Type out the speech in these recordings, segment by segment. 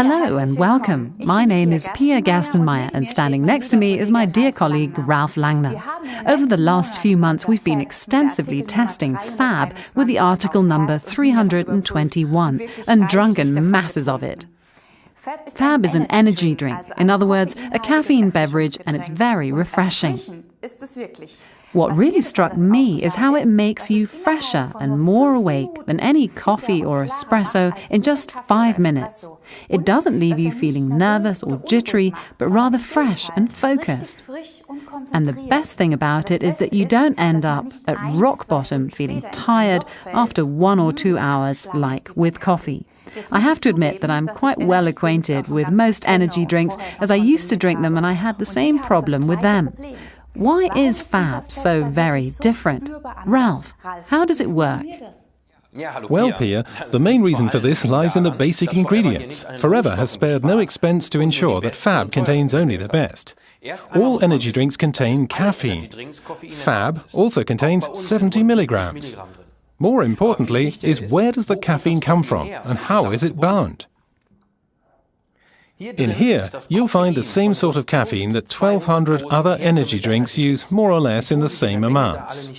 Hello and welcome. My name is Pia Gerstenmaier and standing next to me is my dear colleague Ralph Langner. Over the last few months we've been extensively testing Fab with the article number 321 and drunken masses of it. Fab is an energy drink, in other words, a caffeine beverage, and it's very refreshing. What really struck me is how it makes you fresher and more awake than any coffee or espresso in just 5 minutes. It doesn't leave you feeling nervous or jittery, but rather fresh and focused. And the best thing about it is that you don't end up at rock bottom feeling tired after 1 or 2 hours like with coffee. I have to admit that I'm quite well acquainted with most energy drinks, as I used to drink them and I had the same problem with them. Why is Fab so very different? Ralph, how does it work? Well, Pia, the main reason for this lies in the basic ingredients. Forever has spared no expense to ensure that Fab contains only the best. All energy drinks contain caffeine. Fab also contains 70 milligrams. More importantly is where does the caffeine come from and how is it bound? In here, you'll find the same sort of caffeine that 1,200 other energy drinks use more or less in the same amounts.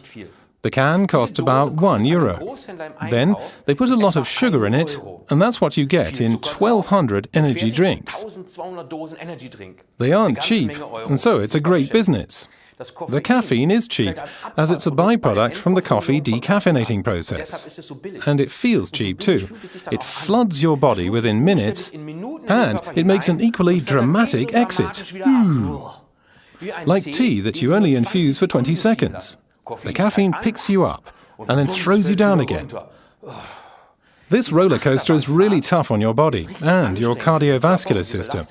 The can costs about €1. Then, they put a lot of sugar in it, and that's what you get in 1,200 energy drinks. They aren't cheap, and so it's a great business. The caffeine is cheap, as it's a byproduct from the coffee decaffeinating process. And it feels cheap too. It floods your body within minutes, and it makes an equally dramatic exit. Like tea that you only infuse for 20 seconds. The caffeine picks you up, and then throws you down again. This roller coaster is really tough on your body and your cardiovascular system.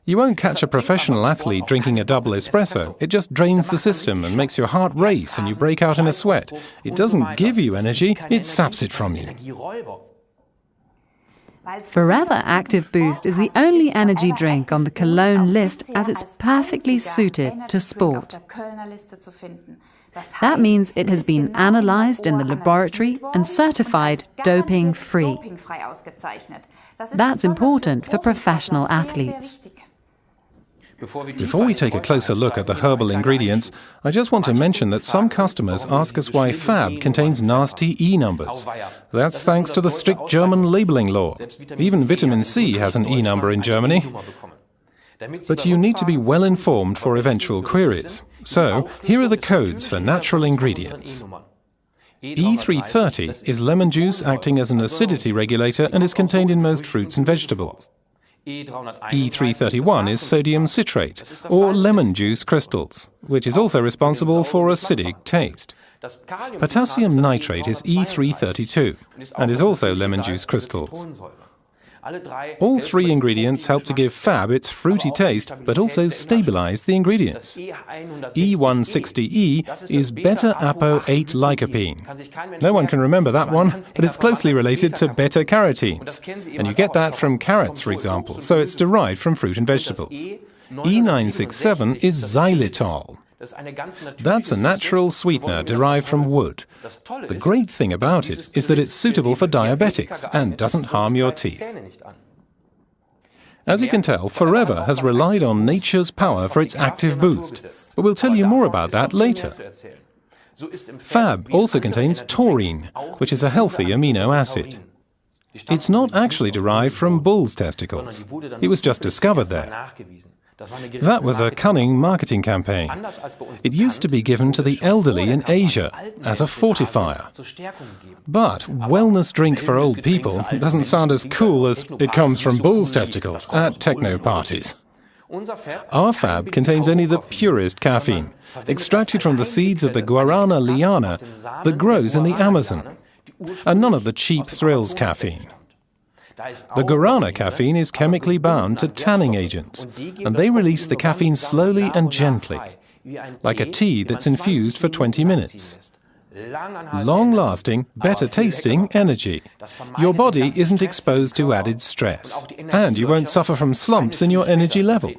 You won't catch a professional athlete drinking a double espresso. It just drains the system and makes your heart race and you break out in a sweat. It doesn't give you energy, it saps it from you. Forever Active Boost is the only energy drink on the Cologne list as it's perfectly suited to sport. That means it has been analysed in the laboratory and certified doping-free. That's important for professional athletes. Before we take a closer look at the herbal ingredients, I just want to mention that some customers ask us why Fab contains nasty E numbers. That's thanks to the strict German labelling law. Even vitamin C has an E number in Germany. But you need to be well informed for eventual queries. So, here are the codes for natural ingredients. E330 is lemon juice acting as an acidity regulator and is contained in most fruits and vegetables. E331 is sodium citrate, or lemon juice crystals, which is also responsible for acidic taste. Potassium nitrate is E332, and is also lemon juice crystals. All three ingredients help to give Fab its fruity taste, but also stabilize the ingredients. E160E is beta-apo-8 lycopene. No one can remember that one, but it's closely related to beta-carotenes. And you get that from carrots, for example, so it's derived from fruit and vegetables. E967 is xylitol. That's a natural sweetener derived from wood. The great thing about it is that it's suitable for diabetics and doesn't harm your teeth. As you can tell, Forever has relied on nature's power for its active boost, but we'll tell you more about that later. Fab also contains taurine, which is a healthy amino acid. It's not actually derived from bull's testicles. It was just discovered there. That was a cunning marketing campaign. It used to be given to the elderly in Asia as a fortifier. But wellness drink for old people doesn't sound as cool as it comes from bull's testicles at techno parties. Our Fab contains only the purest caffeine, extracted from the seeds of the guarana liana that grows in the Amazon, and none of the cheap thrills caffeine. The guarana caffeine is chemically bound to tanning agents, and they release the caffeine slowly and gently, like a tea that's infused for 20 minutes. Long-lasting, better-tasting energy. Your body isn't exposed to added stress, and you won't suffer from slumps in your energy level.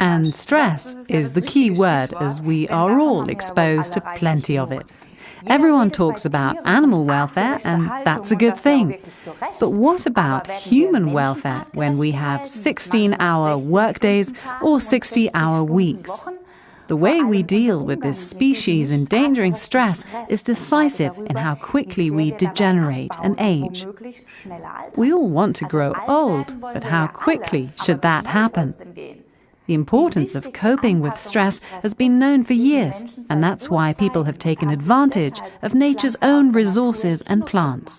And stress is the key word, as we are all exposed to plenty of it. Everyone talks about animal welfare, and that's a good thing. But what about human welfare when we have 16-hour workdays or 60-hour weeks? The way we deal with this species-endangering stress is decisive in how quickly we degenerate and age. We all want to grow old, but how quickly should that happen? The importance of coping with stress has been known for years, and that's why people have taken advantage of nature's own resources and plants.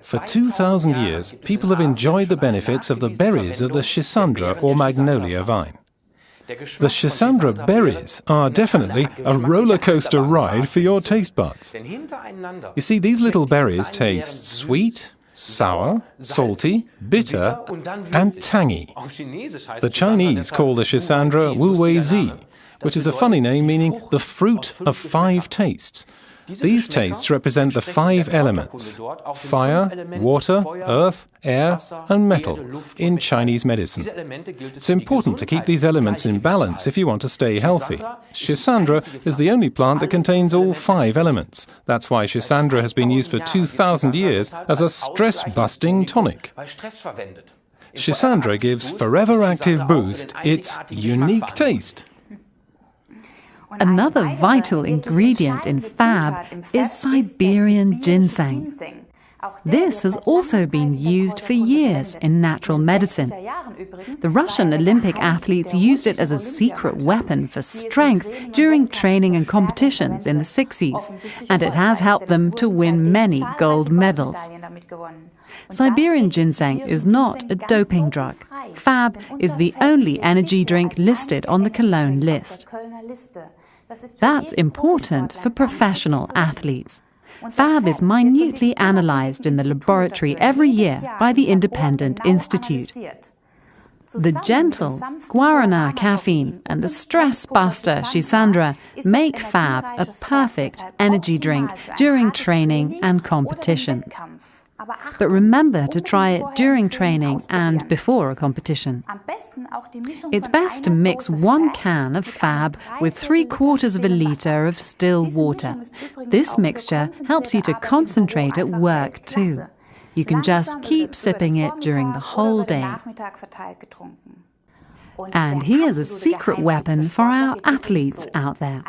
For 2,000 years, people have enjoyed the benefits of the berries of the schisandra or magnolia vine. The schisandra berries are definitely a roller coaster ride for your taste buds. You see, these little berries taste sweet, sour, salty, bitter, and tangy. The Chinese call the schisandra wu wei zi, which is a funny name meaning the fruit of 5 tastes. These tastes represent the 5 elements: fire, water, earth, air, and metal in Chinese medicine. It's important to keep these elements in balance if you want to stay healthy. Schisandra is the only plant that contains all 5 elements. That's why schisandra has been used for 2,000 years as a stress-busting tonic. Schisandra gives Forever Active Boost its unique taste. Another vital ingredient in Fab is Siberian ginseng. This has also been used for years in natural medicine. The Russian Olympic athletes used it as a secret weapon for strength during training and competitions in the 60s, and it has helped them to win many gold medals. Siberian ginseng is not a doping drug. Fab is the only energy drink listed on the Cologne list. That's important for professional athletes. Fab is minutely analysed in the laboratory every year by the Independent Institute. The gentle guarana caffeine and the stress buster schisandra make Fab a perfect energy drink during training and competitions. But remember to try it during training and before a competition. It's best to mix 1 can of Fab with 3/4 of a litre of still water. This mixture helps you to concentrate at work too. You can just keep sipping it during the whole day. And here's a secret weapon for our athletes out there.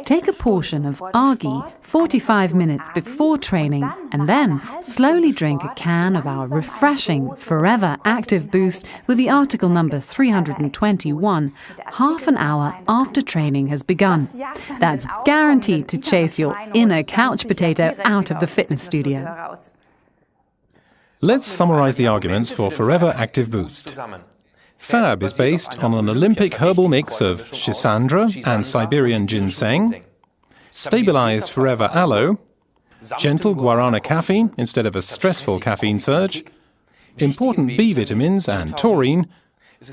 Take a portion of argi 45 minutes before training and then slowly drink a can of our refreshing Forever Active Boost with the article number 321 half an hour after training has begun. That's guaranteed to chase your inner couch potato out of the fitness studio. Let's summarize the arguments for Forever Active Boost. Fab is based on an Olympic herbal mix of schisandra and Siberian ginseng, stabilized Forever Aloe, gentle guarana caffeine instead of a stressful caffeine surge, important B vitamins and taurine,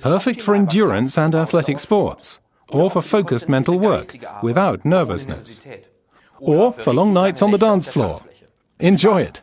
perfect for endurance and athletic sports, or for focused mental work without nervousness, or for long nights on the dance floor. Enjoy it!